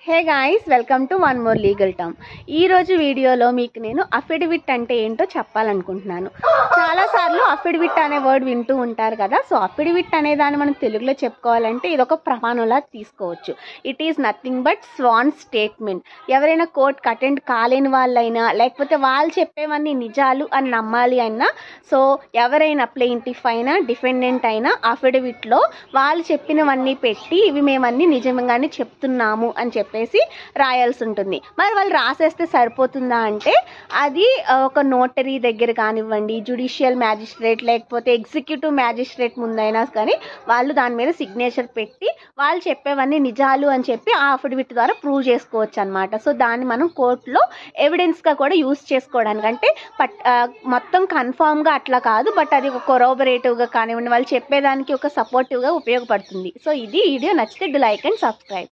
Hey guys, welcome to one more legal term. ఈరోజు వీడియోలో మీకు నేను అఫిడవిట్ అంటే ఏంటో చెప్పాలనుకుంటున్నాను. చాలాసార్లు అఫిడవిట్ అనే వర్డ్ వింటూ ఉంటారు కదా. సో అఫిడవిట్ అనే దాన్ని మనం తెలుగులో చెప్పుకోవాలంటే ఇది ఒక ప్రమాణంలా తీసుకోవచ్చు. It is nothing but sworn statement. ఎవరైనా కోర్టుకి అటెండ్ కాలేని వాళ్ళైనా, లేకపోతే వాళ్ళు చెప్పేవన్నీ నిజాలు అని నమ్మాలి అయినా, సో ఎవరైనా ప్లెయింటిఫ్ అయినా డిఫెండెంట్ అయినా అఫిడవిట్లో వాళ్ళు చెప్పినవన్నీ పెట్టి ఇవి మేమన్నీ నిజంగానే చెప్తున్నాము అని చెప్పేసి రాయాల్సి ఉంటుంది. మరి వాళ్ళు రాసేస్తే సరిపోతుందా అంటే అది ఒక నోటరీ దగ్గర కానివ్వండి, జ్యుడిషియల్ మ్యాజిస్ట్రేట్ లేకపోతే ఎగ్జిక్యూటివ్ మ్యాజిస్ట్రేట్ ముందైనా కానీ వాళ్ళు దాని మీద సిగ్నేచర్ పెట్టి వాళ్ళు చెప్పేవన్నీ నిజాలు అని చెప్పి ఆ అఫిడవిట్ ద్వారా ప్రూవ్ చేసుకోవచ్చు అనమాట. సో దాన్ని మనం కోర్టులో ఎవిడెన్స్గా కూడా యూస్ చేసుకోవడానికి, అంటే మొత్తం కన్ఫామ్గా అట్లా కాదు, బట్ అది ఒక కొరోబరేటివ్గా కానివ్వండి, వాళ్ళు చెప్పేదానికి ఒక సపోర్టివ్గా ఉపయోగపడుతుంది. సో ఇది వీడియో నచ్చితే లైక్ అండ్ సబ్స్క్రైబ్.